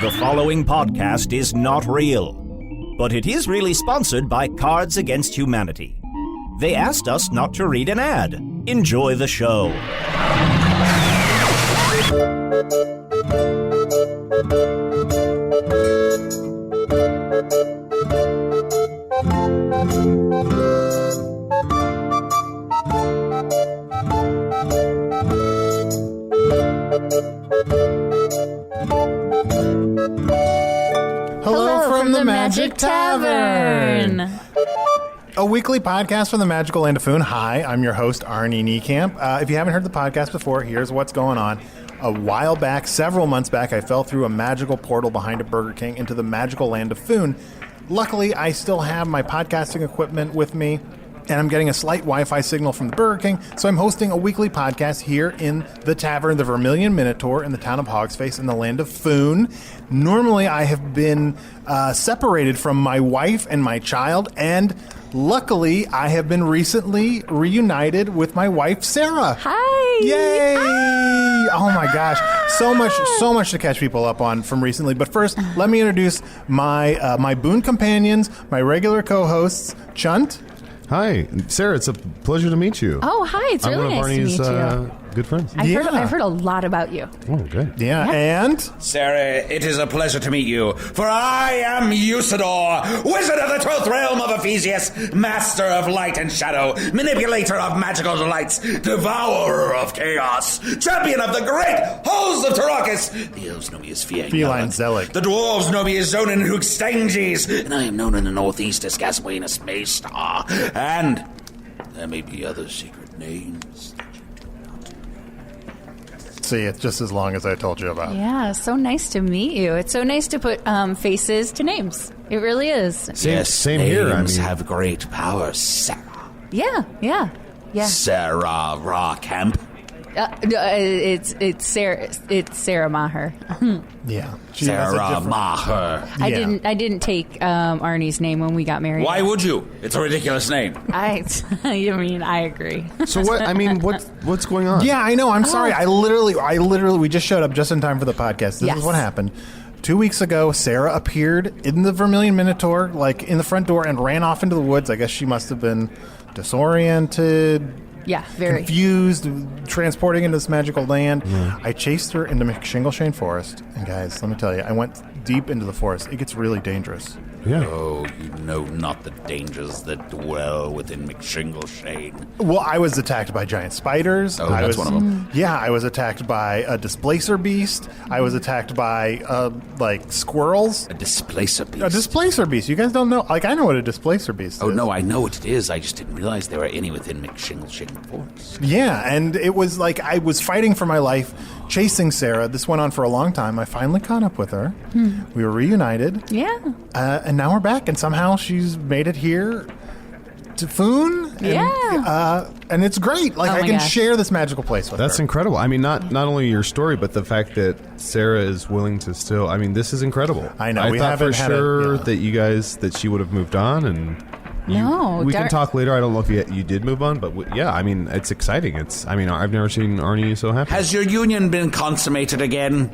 The following podcast is not real, but it is really sponsored by Cards Against Humanity. They asked us not to read an ad. Enjoy the show. Hello from the Magic Tavern. A weekly podcast from the magical land of Foon. Hi, I'm your host, Arnie Niekamp. If you haven't heard the podcast before, here's what's going on. A while back, several months back, I fell through a magical portal behind a Burger King into the magical land of Foon. Luckily, I still have my podcasting equipment with me, and I'm getting a slight Wi-Fi signal from the Burger King, so I'm hosting a weekly podcast here in the Tavern, the Vermilion Minotaur, in the town of Hogsface, in the land of Foon. Normally, I have been separated from my wife and my child, and luckily, I have been recently reunited with my wife, Sarah. Hi. Yay! Oh my gosh, so much to catch people up on from recently. But first, let me introduce my boon companions, my regular co-hosts, Chunt. Hi, Sarah. It's a pleasure to meet you. Oh, hi. It's really nice to meet you. Good friends. I've heard a lot about you. Oh, good. Yeah, and Sarah, it is a pleasure to meet you, for I am Usidore, wizard of the 12th realm of Ephesius, master of light and shadow, manipulator of magical delights, devourer of chaos, champion of the great halls of Tarakis. The elves know me as Feline Zelig. The dwarves know me as Zonin and Hookstanges, and I am known in the northeast as Gaswainus Maystar. And there may be other secret names. see, it's just as long as I told you about. Yeah, so nice to meet you. It's so nice to put faces to names. It really is. Same here. Names have great power, Sarah. Yeah. Sarah Rawcamp. It's Sarah Maher. Yeah, she has a Sarah different- Maher. I didn't take Arnie's name when we got married. Why would you? It's a ridiculous name. I agree. So what? I mean, what's going on? Yeah, I know. I'm sorry. I literally, we just showed up just in time for the podcast. This Yes. is what happened. 2 weeks ago, Sarah appeared in the Vermilion Minotaur, like in the front door, and ran off into the woods. I guess she must have been disoriented. Yeah, very confused, transporting into this magical land. I chased her into McShingleshane Forest, and guys, let me tell you, I went deep into the forest. It gets really dangerous. Yeah. Oh, you know not the dangers that dwell within McShingleshane. Well, I was attacked by giant spiders. Oh, that's one of them. Yeah, I was attacked by a displacer beast. I was attacked by, squirrels. A displacer beast. A displacer beast. You guys don't know? Like, I know what a displacer beast Oh, is. no, I know what it is. I just didn't realize there were any within McShingleshane Forest. Yeah, and it was like I was fighting for my life, chasing Sarah. This went on for a long time. I finally caught up with her. We were reunited. Yeah. And now we're back, and somehow she's made it here to Foon. And, Yeah. and it's great. Like, Oh I my can gosh. share this magical place with That's her. incredible. I mean, not only your story, but the fact that Sarah is willing to still. I mean, this is incredible. I know, I we thought for haven't had sure it, that she would have moved on, and No, we can talk later. I don't know if you did move on, but yeah, I mean, it's exciting. I've never seen Arnie so happy. Has your union been consummated again?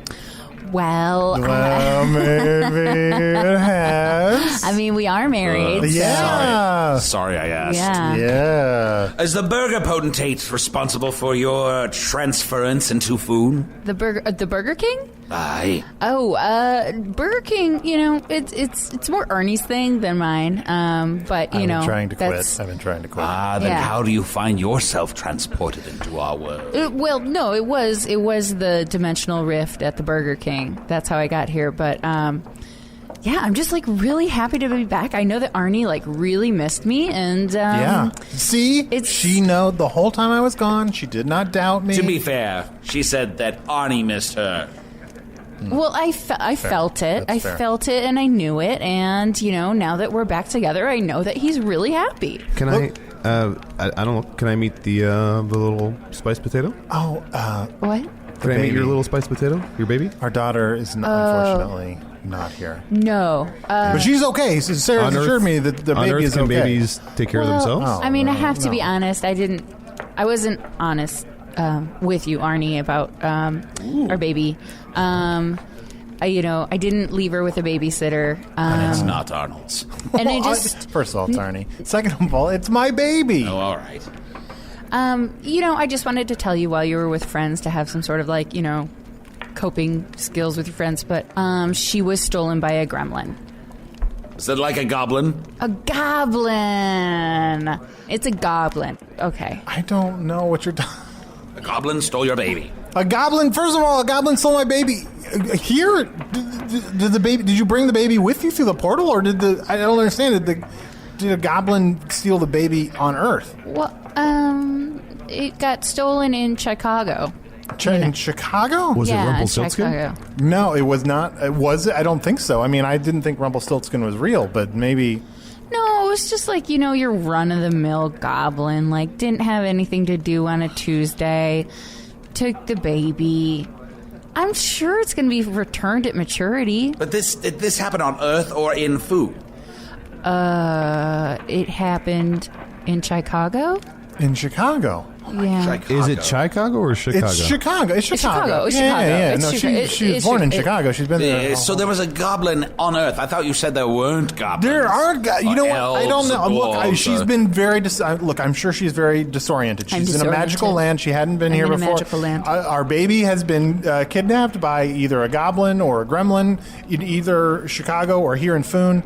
Well, Well, maybe it has. I mean, we are married. Yeah. Sorry I asked. Yeah. Yeah. Is the burger potentate responsible for your transference into Foon? The Burger King? Aye. Oh, Burger King, it's more Ernie's thing than mine. But I've been trying to quit. that's I've been trying to quit. Then Yeah. how do you find yourself transported into our world? it was the dimensional rift at the Burger King. That's how I got here. But yeah, I'm just like really happy to be back. I know that Arnie like really missed me, and Yeah. See? She know the whole time I was gone. She did not doubt me. To be fair, she said that Arnie missed her. Well, I felt it. That's I fair. felt it, and I knew it. And now that we're back together, I know that he's really happy. Can I don't know. Can I meet the little spiced potato? Oh, What? Can I meet your baby. little spiced potato? Your baby? our daughter is unfortunately not here. No. But she's okay. So Sarah On Earth- assured me that the On baby Earth, is can okay. babies take care of themselves? Oh. I mean, I have to no. be honest. I wasn't honest with you, Arnie, about our baby. I didn't leave her with a babysitter. And it's not Arnold's. And I just... First of all, it's Arnie. Second of all, it's my baby. Oh, all right. I just wanted to tell you while you were with friends to have some sort of coping skills with your friends, but she was stolen by a gremlin. Is it like a goblin? A goblin. It's a goblin. Okay. I don't know what you're talking. A goblin stole your baby. A goblin. First of all, a goblin stole my baby. Here, did the baby? Did you bring the baby with you through the portal, or did the? I don't understand. Did a goblin steal the baby on Earth? Well, it got stolen in Chicago. In Chicago? Was it Rumpelstiltskin? Chicago. No, it was not. Was it? I don't think so. I mean, I didn't think Rumpelstiltskin was real, but maybe. No, it was just your run-of-the-mill goblin. Didn't have anything to do on a Tuesday. Took the baby. I'm sure it's going to be returned at maturity. But did this happen on Earth or in Foon? It happened in Chicago. In Chicago? Yeah. Chicago. Is it Chicago or Chicago? It's Chicago. It's Chicago. It's Yeah. Chicago. No, It's she was born in Chicago. She's been there. So there was a goblin on Earth. I thought you said there weren't goblins. There are you know what? I don't know. Elves, Look, she's been very look, I'm sure she's very disoriented. She's in a magical land. She hadn't been here in a before. magical land. Our baby has been kidnapped by either a goblin or a gremlin in either Chicago or here in Foon.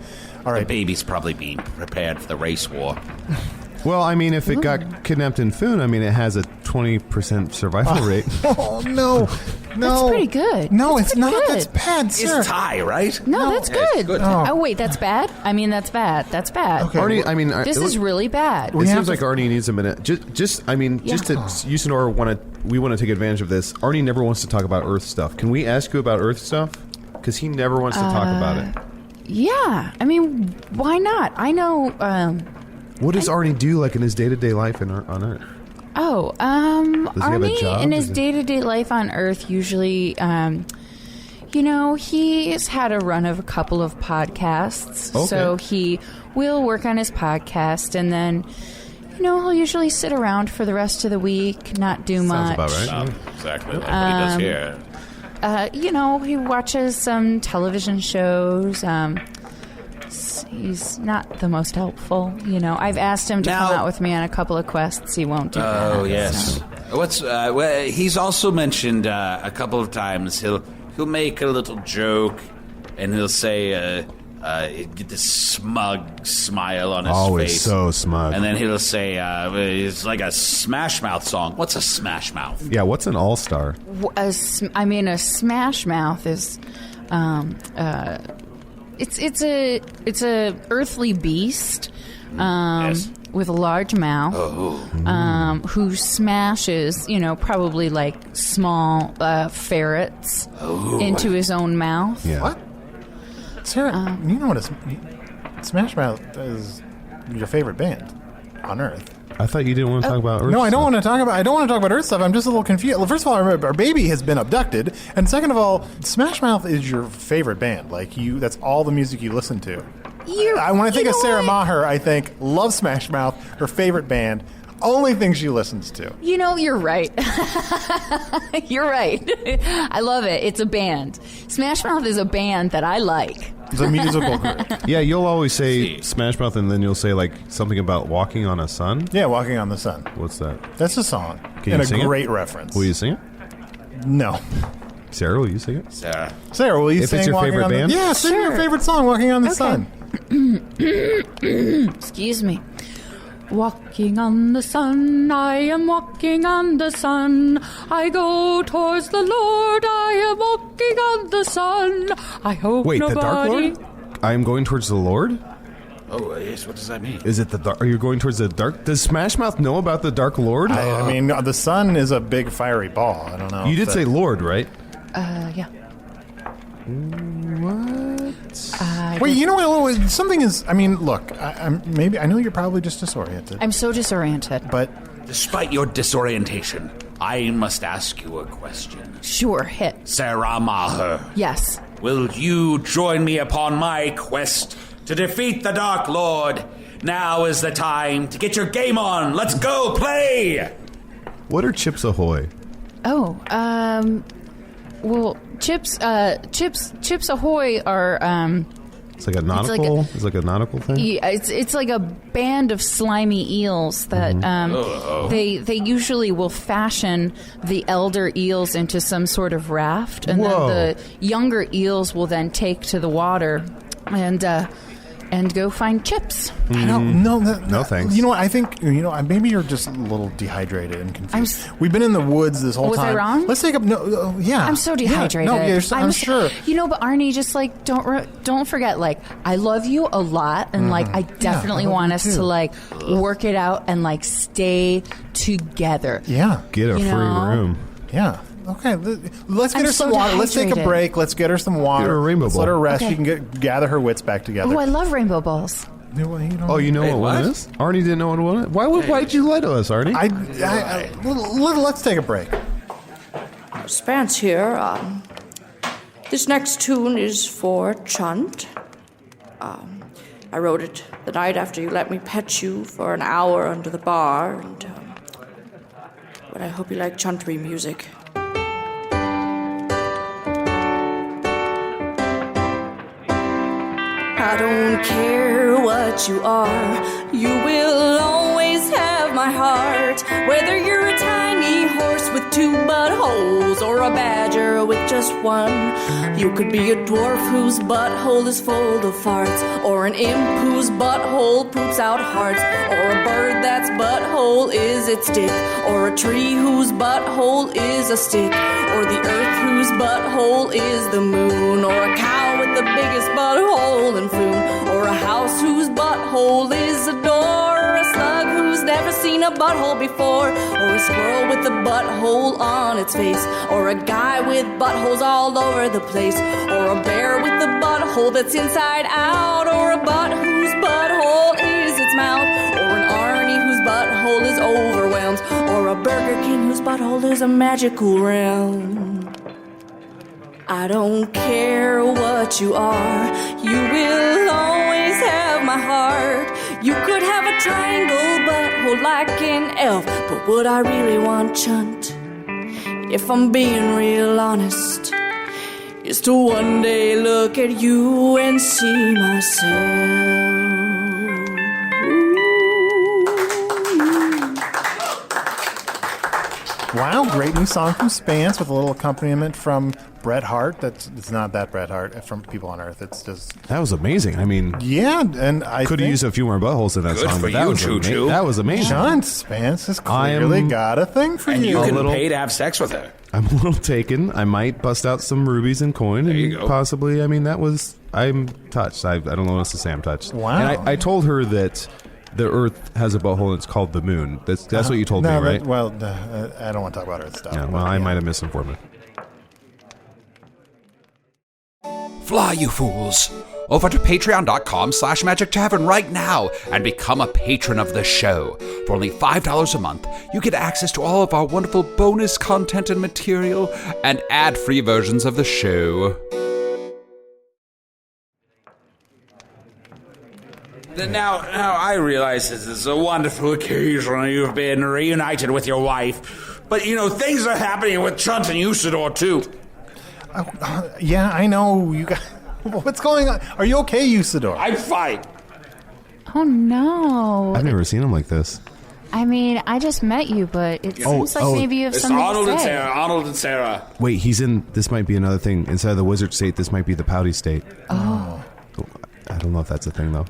All right. The baby's probably being prepared for the race war. Well, I mean, if it got kidnapped in Foon, I mean, it has a 20% survival rate. Oh, no. That's pretty good. No, That's it's pretty not. good. That's bad, sir. It's Thai, right? No, that's Yeah, it's good. good. Oh, wait, that's bad? I mean, that's bad. That's bad. Okay. Arnie, I mean, This is really bad. It seems like Arnie needs a minute. Just to Usidore we want to take advantage of this. Arnie never wants to talk about Earth stuff. Can we ask you about Earth stuff? Because he never wants to talk about it. Yeah. I mean, why not? I know... What does Arnie do in his day-to-day life on Earth? Oh, Does he have a Arnie job? in his day-to-day life on Earth usually, he's had a run of a couple of podcasts. Okay. So he will work on his podcast and then, he'll usually sit around for the rest of the week, not do much. Sounds about right. Exactly like what he does here. He watches some television shows. He's not the most helpful. I've asked him to come out with me on a couple of quests. He won't do that. Oh, yes. So. He's also mentioned a couple of times he'll make a little joke and he'll say get this smug smile on his face. Always so smug. And then he'll say it's like a Smash Mouth song. What's a Smash Mouth? Yeah, what's an all-star? A Smash Mouth is it's a earthly beast Yes. with a large mouth who smashes probably like small ferrets into his own mouth. Yeah. What? Sarah, you know what Smash Mouth is your favorite band on Earth. I thought you didn't want to talk about Earth No, I don't stuff. want to talk about. I don't want to talk about Earth stuff. I'm just a little confused. Well, first of all, our baby has been abducted, and second of all, Smash Mouth is your favorite band. That's all the music you listen to. When I think of Sarah Maher, I think love Smash Mouth, her favorite band, only thing she listens to. You're right. You're right. I love it. It's a band. Smash Mouth is a band that I like. It's a musical group. Yeah, you'll always say Smash Mouth, and then you'll say something about walking on a sun. Yeah, Walking on the Sun. What's that? That's a song. Can and you sing a it? great reference. Will you sing it? No. Sarah, will you sing it? Sarah, will you If sing it's your Walking favorite on band? Yeah, sing your Sure. favorite song, Walking on the Sun. Excuse me. Walking on the sun, I am walking on the sun. I go towards the Lord, I am walking on the sun. I hope Wait, nobody... the Dark Lord? I am going towards the Lord? Oh, yes. What does that mean? Is it the dark? Are you going towards the dark? Does Smash Mouth know about the Dark Lord? I mean, the sun is a big fiery ball. I don't know. You did say Lord, right? Yeah. What? Wait, you know what? Something is. I mean, look. I know you're probably just disoriented. I'm so disoriented. But Despite your disorientation, I must ask you a question. Sure, hit. Sarah Maher, Yes. will you join me upon my quest to defeat the Dark Lord? Now is the time to get your game on. Let's go play! What are Chips Ahoy? Oh, Well, Chips Ahoy are. It's like a nautical. It's like a nautical thing. Yeah, it's like a band of slimy eels that they usually will fashion the elder eels into some sort of raft, and then the younger eels will then take to the water and go find Chips. I don't. No, thanks. You know what? I think maybe you're just a little dehydrated and confused. We've been in the woods this whole was time. I wrong? Let's take up. No, yeah. I'm so dehydrated. I'm sure. But Arnie, just like don't forget. Like, I love you a lot, and like I definitely want us to like work it out and like stay together. Yeah. Get a free room. Yeah. Okay, let's get her some water. Let's take a break. Let's get her some water. Get her a rainbow Let her ball. rest. Okay. She can got her wits back together. Oh, I love rainbow balls. Oh, you know what one is? Arnie didn't know what one is? Why'd you lie to us, Arnie? Let's take a break. Spants here. This next tune is for Chunt. I wrote it the night after you let me pet you for an hour under the bar, but I hope you like Chuntry music. I don't care what you are, you will always have my heart. Whether you're a tiny horse with 2 buttholes or a badger with just one, you could be a dwarf whose butthole is full of farts, or an imp whose butthole poops out hearts, or a bird that's butthole is its dick, or a tree whose butthole is a stick, or the earth whose butthole is the moon, or a cow with the biggest butthole in Foon, or a house whose butthole is a door, or a slug who's never seen a butthole before, or a squirrel with a butthole on its face, or a guy with buttholes all over the place, or a bear with a butthole that's inside out, or a butt whose butthole is its mouth, or an Arnie whose butthole is overwhelmed, or a Burger King whose butthole is a magical realm. I don't care what you are, you will always have my heart. You could have a triangle butthole like an elf, but would I really want Chunt? If I'm being real honest, is to one day look at you and see myself. Wow, great new song from Spants with a little accompaniment from Bret Hart. It's not that Bret Hart from People on Earth. It's just that was amazing. I mean, yeah, and I could have used a few more buttholes in that Good song. for But that you, was Choo-Choo. That was amazing. John Spants has clearly got a thing for And you you. can pay to have sex with her. I'm a little taken. I might bust out some rubies and coin. There and you go. Possibly. I mean, I'm touched. I don't know what else to say. I'm touched. Wow. And I told her that the Earth has a butthole and it's called the moon. That's what you told me, right? I don't want to talk about Earth stuff. Yeah, well, I might have misinformed it. Fly, you fools! Over to patreon.com/Magic Tavern right now and become a patron of the show. For only $5 a month, you get access to all of our wonderful bonus content and material and ad-free versions of the show. Now I realize this is a wonderful occasion. You've been reunited with your wife. But, things are happening with Chunt and Usidore, too. Yeah, I know. You got. What's going on? Are you okay, Usidore? I'm fine. Oh no! I've never seen him like this. I mean, I just met you, but it seems like maybe you have It's something Arnold to and say. Sarah. Arnold and Sarah. Wait, he's in. This might be another thing. Inside of the wizard state, this might be the pouty state. Oh. I don't know if that's a thing, though.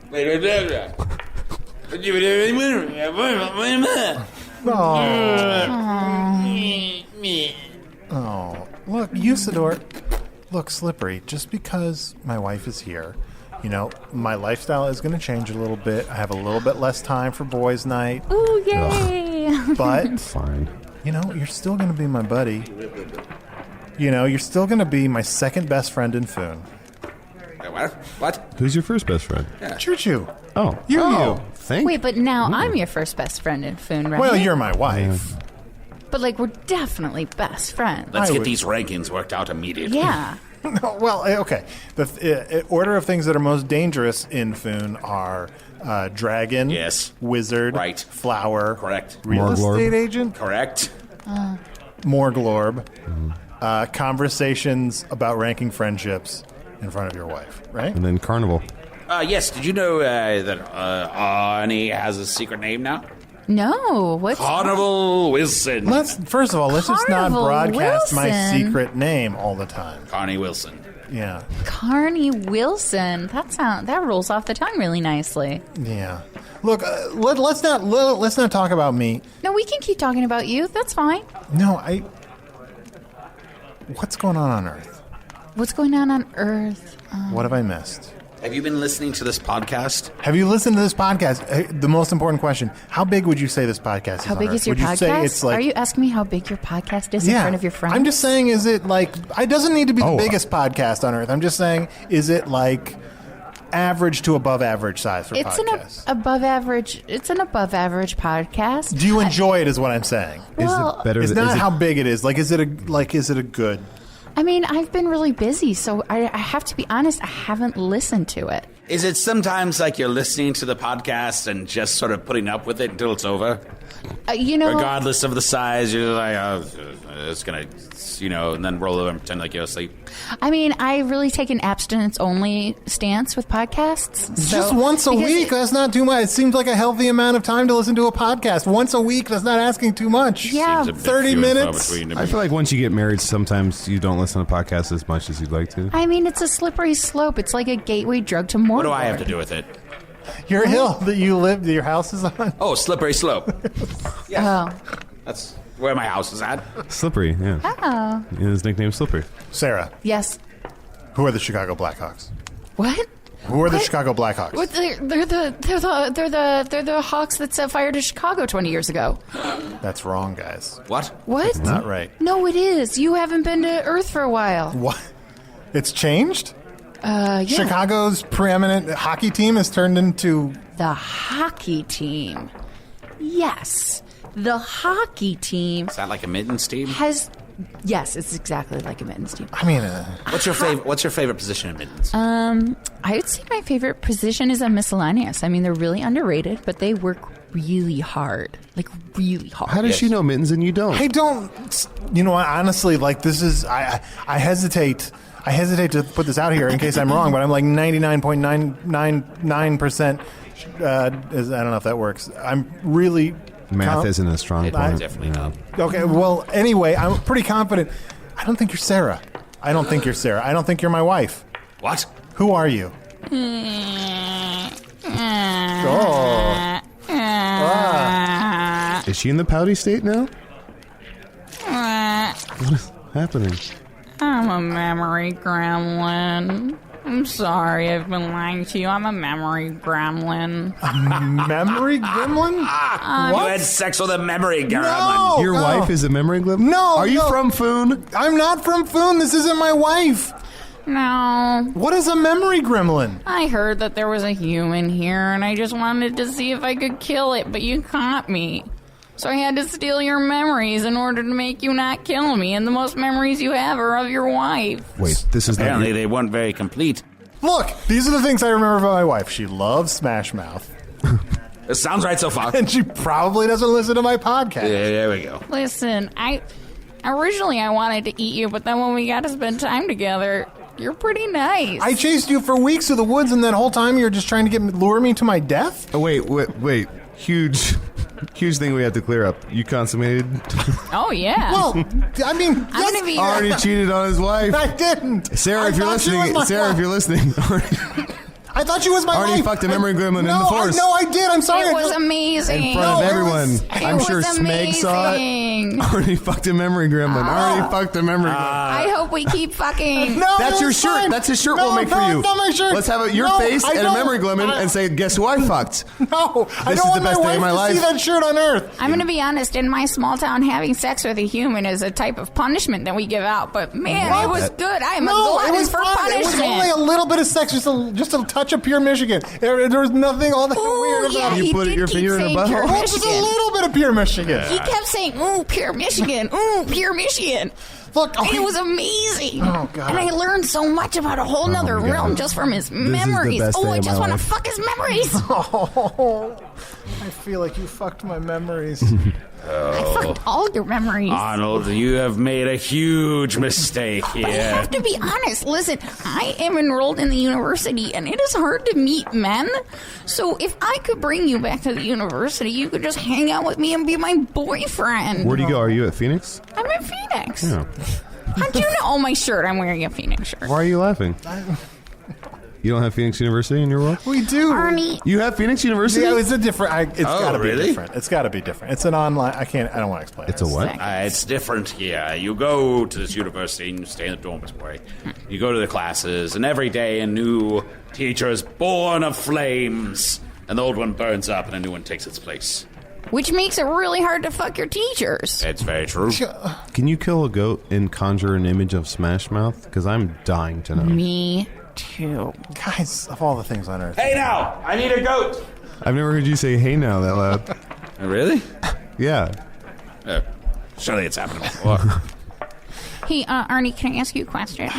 Oh, look, Usidore. Look, Slippery, just because my wife is here, my lifestyle is going to change a little bit. I have a little bit less time for boys' night. Ooh, yay! But, Fine. you're still going to be my buddy. You're still going to be my second best friend in Foon. What? Who's your first best friend? Choo-choo. Oh. You. Thank Wait, but now I'm your first best friend in Foon, right? Well, you're my wife. But, we're definitely best friends. Let's I get would- these rankings worked out immediately. Yeah. No, well, okay. The order of things that are most dangerous in Foon are dragon, Yes. wizard, Right. flower, Correct. real Morglorb. estate agent, Correct. Morglorb, conversations about ranking friendships in front of your wife, right? And then Carnival. Yes, did you know that Arnie has a secret name now? No, what's Carnival Wilson. First of all, let's just not Carnival broadcast my Wilson? secret name all the time. Carney Wilson. Yeah. Carney Wilson? That rolls off the tongue really nicely. Yeah. Look, let's not talk about me. No, we can keep talking about you. That's fine. No, what's going on Earth? What's going on Earth? What have I missed? Have you been listening to this podcast? Have you listened to this podcast? The most important question: how big would you say this podcast is? How big on is Earth? your Would you say podcast? it's like, Are you asking me how big your podcast is in front of your friends? I'm just saying, is it like? It doesn't need to be the Oh. biggest podcast on Earth. I'm just saying, is it like average to above average size for It's podcasts? an above average. It's an above average podcast. Do you enjoy it? Is what I'm saying. Well, is it better? It's than, not is it, how big it is. Like, is it a good? I mean, I've been really busy, so I have to be honest. I haven't listened to it. Is it sometimes like you're listening to the podcast and just sort of putting up with it until it's over? Regardless of the size, you're like, it's going to, and then roll over and pretend like you're asleep. I mean, I really take an abstinence-only stance with podcasts. Just once a week. That's not too much. It seems like a healthy amount of time to listen to a podcast. Once a week, that's not asking too much. Yeah. Seems a bit 30 few and far minutes. between. I feel like once you get married, sometimes you don't listen to podcasts as much as you'd like to. I mean, it's a slippery slope. It's like a gateway drug to more. What do I have to do with it? Your hill that you live, your house is on. Oh, slippery slope. Yes. Oh. That's where my house is at. Slippery, yeah. Oh. His nickname's Slippery. Sarah, Yes. who are the Chicago Blackhawks? What? Who are the What? Chicago Blackhawks? What? They're the Hawks that set fire to Chicago 20 years ago. That's wrong, guys. What? What? Not right. No, it is. You haven't been to Earth for a while. What? It's changed? Yeah. Chicago's preeminent hockey team has turned into... The hockey team. Yes. The hockey team Is that like a mittens team? has... Yes, it's exactly like a mittens team. I mean, What's your favorite position in mittens? I would say my favorite position is a miscellaneous. I mean, they're really underrated, but they work really hard. Like, really hard. How does she know mittens and you don't? I don't... You know what? Honestly, like, this is... I hesitate... I hesitate to put this out here in case I'm wrong, but I'm like 99.999%. I don't know if that works. I'm really... Math isn't a strong point. Definitely not. Okay, well, anyway, I'm pretty confident. I don't think you're Sarah. I don't think you're Sarah. I don't think you're my wife. What? Who are you? Is she in the pouty state now? What is happening? I'm a memory gremlin. I'm sorry I've been lying to you. I'm a memory gremlin. Memory gremlin? You had sex with a memory gremlin. No! Your wife is a memory gremlin? No, Are you no. from Foon? I'm not from Foon. This isn't my wife. No. What is a memory gremlin? I heard that there was a human here, and I just wanted to see if I could kill it, but you caught me. So I had to steal your memories in order to make you not kill me, and the most memories you have are of your wife. Wait, this is not Apparently, your... they weren't very complete. Look, these are the things I remember about my wife. She loves Smash Mouth. It sounds right so far. And she probably doesn't listen to my podcast. Yeah, there we go. Listen, originally I wanted to eat you, but then when we got to spend time together, you're pretty nice. I chased you for weeks through the woods, and that whole time you're just trying to lure me to my death? Oh, wait. Huge thing we have to clear up. You consummated? Oh, yeah. Well, I mean, I'm gonna be Already cheated on his wife. I didn't. Sarah, I if you're thought she was listening, my Sarah, if wife. you're listening, I thought she was my Arnie wife. fucked a memory gremlin in the forest. No, I did. I'm sorry. It was amazing. in front of No, it everyone. was- I'm sure was Smeg saw it. amazing. Arnie fucked a memory gremlin. Arnie fucked a memory gremlin. I hope we keep fucking. No, That's it your was shirt. fine. That's a shirt No, we'll make no, for you. it's not my shirt. Let's have your No, face I and a don't. memory gremlin and say, guess who I fucked? No, I This don't is want the best my day of wife my to see life. that shirt on Earth. I'm going to be honest. In my small town, having sex with a human is a type of punishment that we give out. But man, What? it was good. I am a No, it glutton was for fine. It was punishment. only a little bit of sex, just a touch of pure Michigan. There was nothing all that Ooh, weird yeah, about it. You he put did your keep finger in a saying butthole? pure Well, just a Michigan. little bit of pure Michigan. He kept saying, "Ooh, pure Michigan. Ooh, pure Michigan." Look, It was amazing. Oh, God. And I learned so much about a whole nother my God. realm just from his is the memories. best Oh, day I of just my want to life. fuck his memories. Oh, I feel like you fucked my memories. I fucked all your memories. Arnold, you have made a huge mistake I here. have to be honest. Listen, I am enrolled in the university, and it is hard to meet men. So if I could bring you back to the university, you could just hang out with me and be my boyfriend. Where do you go? Are you at Phoenix? I'm in Phoenix. Yeah. How'd you know? Oh, my shirt. I'm wearing a Phoenix shirt. Why are you laughing? You don't have Phoenix University in your world? We do. Arnie. You have Phoenix University? Yeah, it's a different. It's got to be really? different. It's got to be different. It's an online. I don't want to explain. It's a what? It's different here. You go to this university and you stay in the dormitory. You go to the classes, and every day a new teacher is born of flames, and the old one burns up, and a new one takes its place. Which makes it really hard to fuck your teachers. It's very true. Can you kill a goat and conjure an image of Smash Mouth? Because I'm dying to know. Me too. Guys, of all the things on earth. Hey now, I need a goat. I've never heard you say "Hey now" that loud. Really? Yeah. Surely it's happened before. Hey, Arnie, can I ask you a question?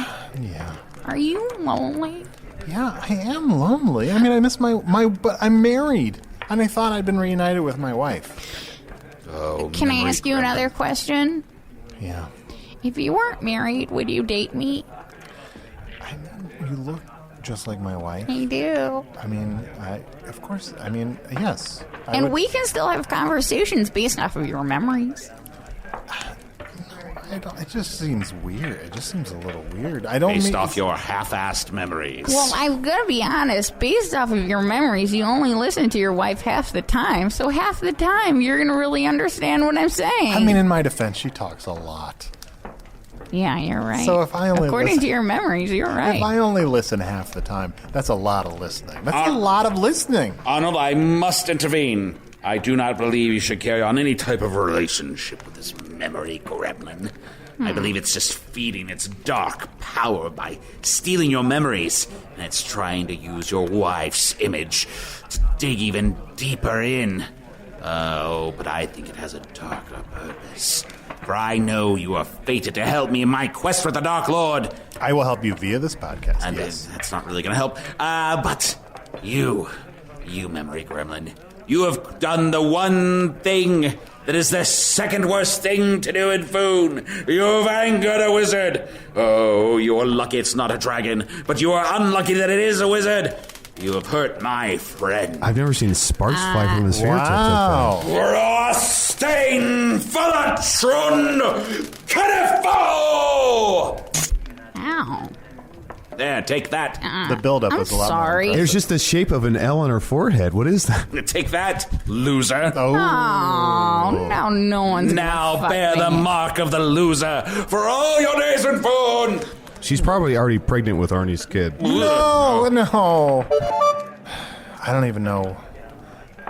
Yeah. Are you lonely? Yeah, I am lonely. I mean, I miss my. But I'm married, and I thought I'd been reunited with my wife. Oh, Can I memory ask you gremlin. another question? Yeah. If you weren't married, would you date me? You look just like my wife. I do. I mean, of course. I mean, yes. And we can still have conversations based off of your memories. It just seems weird. It just seems a little weird. I don't. Based mean, off your half-assed memories. Well, I'm going to be honest. Based off of your memories, you only listen to your wife half the time. So half the time, you're going to really understand what I'm saying. I mean, in my defense, she talks a lot. Yeah, you're right. So if I only According listen- to your memories, you're right. If I only listen half the time, that's a lot of listening. That's a lot of listening. Arnold, I must intervene. I do not believe you should carry on any type of relationship with this memory gremlin. I believe it's just feeding its dark power by stealing your memories, and it's trying to use your wife's image to dig even deeper in. Oh, but I think it has a darker purpose. For I know you are fated to help me in my quest for the Dark Lord. I will help you via this podcast. And yes. that's not really going to help. But you memory gremlin, you have done the one thing that is the second worst thing to do in Foon. You've angered a wizard. Oh, you are lucky it's not a dragon, but you are unlucky that it is a wizard. You have hurt my friend. I've never seen sparks fly from his fingertips. Wow. Rostein Fallatrun Canifo! Ow. There, take that. The buildup I'm was a lot more sorry. impressive. There's just the shape of an L on her forehead. What is that? Take that, loser. Oh, now no one's Now gonna fuck bear the me. mark of the loser for all your days in Foon. She's probably already pregnant with Arnie's kid. No. I don't even know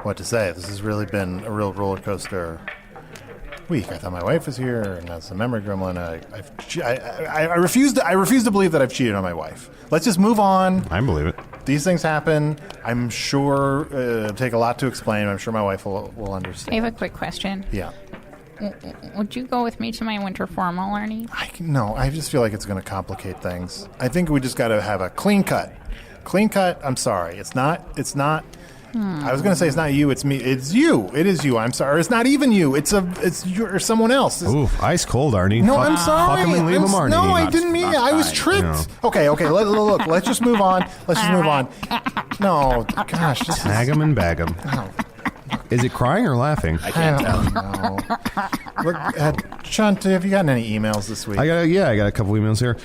what to say. This has really been a real roller coaster week. I thought my wife was here, and that's the memory gremlin. I refuse to believe that I've cheated on my wife. Let's just move on. I believe it. These things happen. I'm sure it'll take a lot to explain. I'm sure my wife will understand. I have a quick question. Yeah. Would you go with me to my winter formal, Arnie? No, I just feel like it's going to complicate things. I think we just got to have a clean cut. Clean cut. I'm sorry. It's not. I was going to say it's not you. It's me. It's you. It is you. I'm sorry. It's not even you. It's you or someone else. Oof, ice cold, Arnie. No, I'm sorry. Fuck him and leave him, Arnie. No, I didn't mean it. I was tricked. No. Okay. Look. Let's just move on. No, gosh. Tag him and bag him. Is it crying or laughing? I can't tell. No. Look, Chunt, have you gotten any emails this week? I got a couple emails here.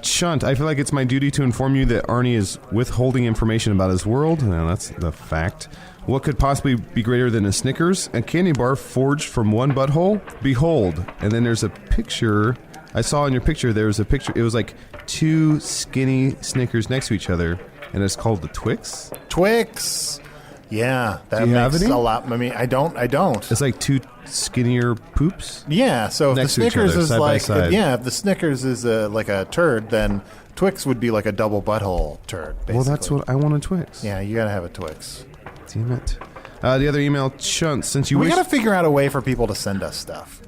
Chunt, I feel like it's my duty to inform you that Arnie is withholding information about his world. Now, that's the fact. What could possibly be greater than a Snickers? A candy bar forged from one butthole? Behold. And then there's a picture. I saw in your picture, there was a picture. It was like two skinny Snickers next to each other. And it's called the Twix? Twix. Yeah, that Do you have makes any? a lot. I mean, I don't. It's like two skinnier poops? Yeah, so if the Next to each Snickers other, is side by like, side. if the Snickers is like a turd, then Twix would be like a double butthole turd. Basically. Well, that's what I want a Twix. Yeah, you gotta have a Twix. Damn it. The other email, Chunt, since you We wish... gotta figure out a way for people to send us stuff.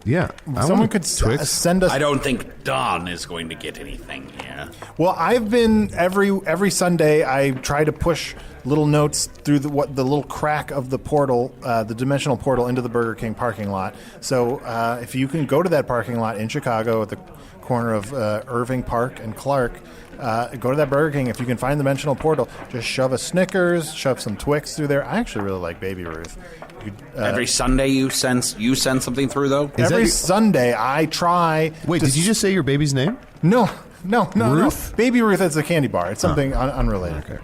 Yeah. Someone could Twix. send us. I don't think Don is going to get anything here. Well, I've been every Sunday. I try to push little notes through the little crack of the portal, the dimensional portal into the Burger King parking lot. So if you can go to that parking lot in Chicago at the corner of Irving Park and Clark, go to that Burger King. If you can find the dimensional portal, just shove a Snickers, shove some Twix through there. I actually really like Baby Ruth. Every Sunday you send something through, though? Every Sunday I try. Wait, did you just say your baby's name? No. Ruth? Baby Ruth is a candy bar. It's something unrelated. Okay.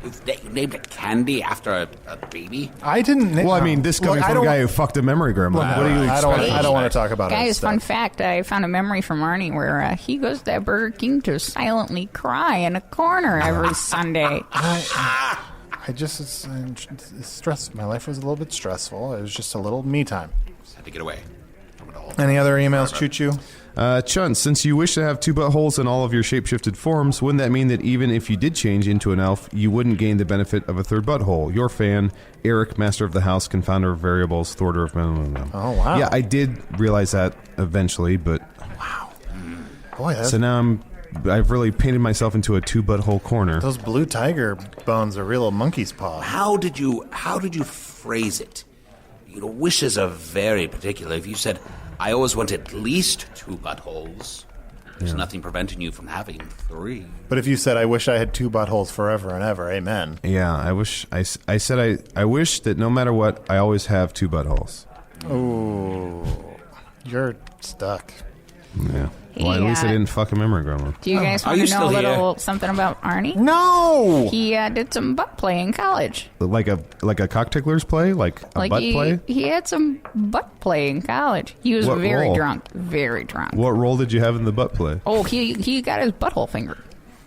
You named it Candy after a baby? I didn't. Well, I mean, this coming from a guy who fucked a memory gremlin. What do you expect? I don't want to talk about it. Guys, fun fact, I found a memory from Arnie where he goes to that Burger King to silently cry in a corner every Sunday. I just it's stress. My life was a little bit stressful. It was just a little me time. Just had to get away from it all. Any other emails, Choo-Choo? Chunt, since you wish to have 2 buttholes in all of your shapeshifted forms, wouldn't that mean that even if you did change into an elf, you wouldn't gain the benefit of a 3rd butthole? Your fan, Eric, Master of the House, Confounder of Variables, Thwarter of... Oh, wow. Yeah, I did realize that eventually, but... Wow. Boy, so now I've really painted myself into a 2 butthole corner. Those blue tiger bones are real monkey's paw. How did you phrase it? Wishes are very particular. If you said, I always want at least 2 buttholes, there's nothing preventing you from having 3. But if you said, I wish I had 2 buttholes forever and ever, amen. Yeah, I wish I wish that no matter what, I always have 2 buttholes. Oh, you're stuck. Yeah. Well, at least I didn't fuck a memory gremlin. Do you guys want to know a little something about Arnie? No! He did some butt play in college. Like a cocktickler's play? Like a butt play? He had some butt play in college. He was What very role? drunk. Very drunk. What role did you have in the butt play? Oh, he got his butthole fingered.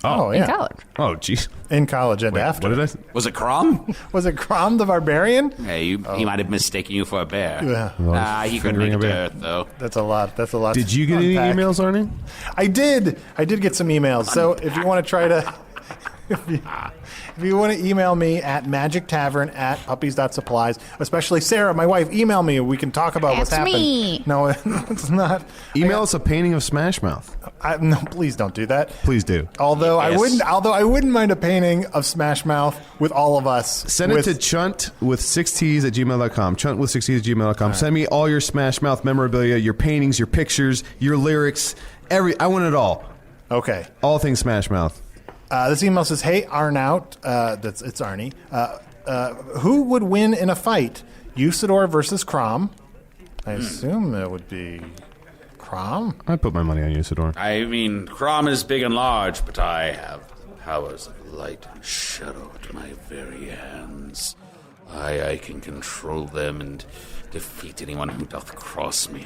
Oh, in yeah. college. Oh, jeez. In college and after. What did I say? Was it Crom? Was it Crom the Barbarian? Hey, he might have mistaken you for a bear. Yeah. He couldn't make fingering it a to bear. Earth, though. That's a lot. Did you get any emails, Arnie? I did get some emails. So if you want to try to... If you want to email me at magictavern@puppies.supplies, especially Sarah, my wife, email me. We can talk about what's happened. me. No, it's not. Email us a painting of Smash Mouth. No, please don't do that. Please do. Although Yes. I wouldn't mind a painting of Smash Mouth with all of us. Send it to Chunt with 6Ts at gmail.com. Chunt with 6Ts at gmail.com. Send me all your Smash Mouth memorabilia, your paintings, your pictures, your lyrics. I want it all. Okay. All things Smash Mouth. This email says, "Hey Arnout, it's Arnie. Who would win in a fight, Usidore versus Crom?" I assume it would be Crom. I put my money on Usidore. I mean, Crom is big and large, but I have powers of light and shadow at my very hands. I can control them and defeat anyone who doth cross me.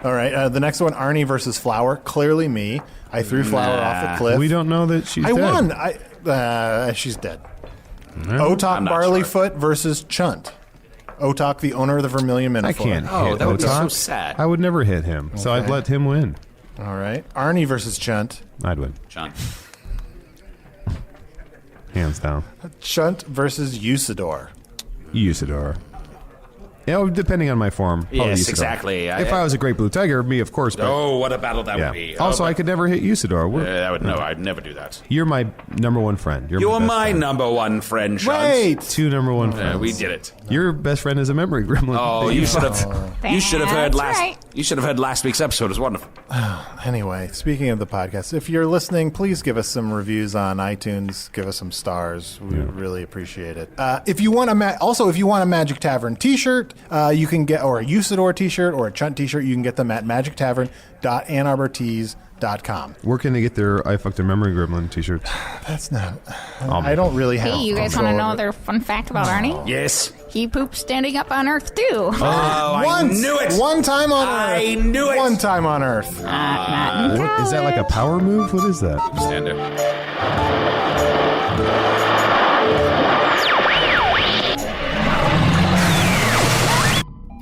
All right. The next one, Arnie versus Flower. Clearly me. I threw Flower off the cliff. We don't know that she's I dead. won. She's dead. I'm Otok not Barleyfoot versus Chunt. Otok, the owner of the Vermilion I Minotaur. can't Oh, hit that would be so Otok. sad. I would never hit him, so I'd let him win. All right. Arnie versus Chunt. I'd win. John. Hands down. Chunt versus Usidore. Usidore. Depending on my form. probably Yes, Usidore. exactly. If I was a great blue tiger, me, of course. But Oh, what a battle that yeah. would be. Also, I could never hit Usidore. I'd never do that. You're my number one friend. You my are best my friend. number one friend, Chunt. Wait. 2 number one friends. We did it. Your best friend is a memory gremlin. Oh, you should have. You should have heard That's last. right. You should have heard last week's episode. It was wonderful. Anyway, speaking of the podcast, if you're listening, please give us some reviews on iTunes. Give us some stars. We really appreciate it. If you want if you want a Magic Tavern T-shirt, you can get, or a Usidore T-shirt or a Chunt T-shirt. You can get them at magictavern.annarbortees.com. Where can they get their I Fucked a Memory Gremlin t-shirts? That's not. I don't really have. Hey, you guys want to control know over it. their fun fact about Arnie? Yes. He poops standing up on Earth, too. Oh, I knew it. One time on Earth. I knew it. One time on Earth. Not in What, is that like a power move? What is that? Stand there.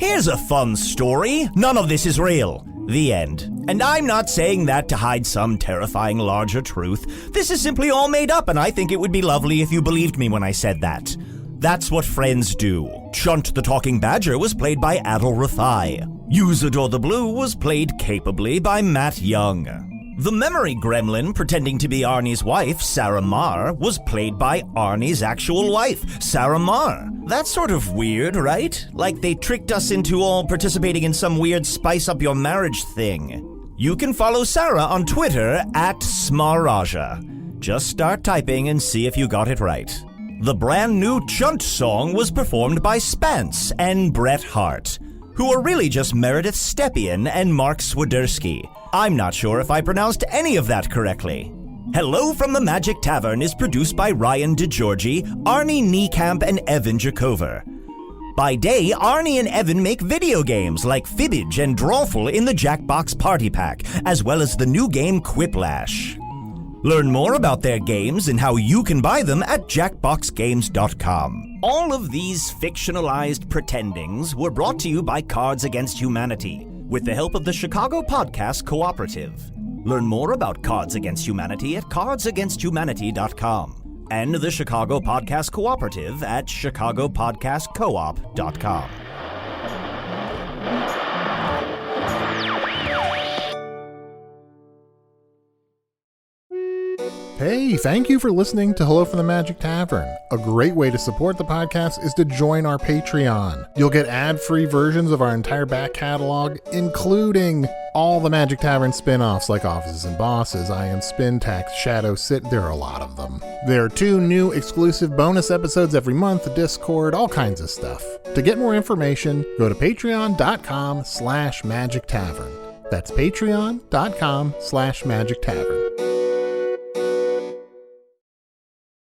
Here's a fun story. None of this is real. The end. And I'm not saying that to hide some terrifying larger truth. This is simply all made up, and I think it would be lovely if you believed me when I said that. That's what friends do. Chunt the Talking Badger was played by Adal Rifai. Usidore the Blue was played capably by Matt Young. The memory gremlin pretending to be Arnie's wife, Sarah Maher, was played by Arnie's actual wife, Sarah Maher. That's sort of weird, right? Like they tricked us into all participating in some weird spice up your marriage thing. You can follow Sarah on Twitter @Smaraja. Just start typing and see if you got it right. The brand new Chunt song was performed by Spants and Bret Hart, who are really just Meridith Stepien and Mark Swiderski. I'm not sure if I pronounced any of that correctly. Hello from the Magic Tavern is produced by Ryan DiGiorgi, Arnie Niekamp, and Evan Jacover. By day, Arnie and Evan make video games like Fibbage and Drawful in the Jackbox Party Pack, as well as the new game Quiplash. Learn more about their games and how you can buy them at jackboxgames.com. All of these fictionalized pretendings were brought to you by Cards Against Humanity, with the help of the Chicago Podcast Cooperative. Learn more about Cards Against Humanity at cardsagainsthumanity.com and the Chicago Podcast Cooperative at chicagopodcastcoop.com. Hey, thank you for listening to Hello from the Magic Tavern. A great way to support the podcast is to join our Patreon. You'll get ad-free versions of our entire back catalog, including all the Magic Tavern spin-offs like Offices and Bosses, I Am Spin Tax, Shadow Sit. There are a lot of them. There are 2 new exclusive bonus episodes every month, Discord, all kinds of stuff. To get more information, go to patreon.com/Magic Tavern. That's patreon.com/Magic Tavern.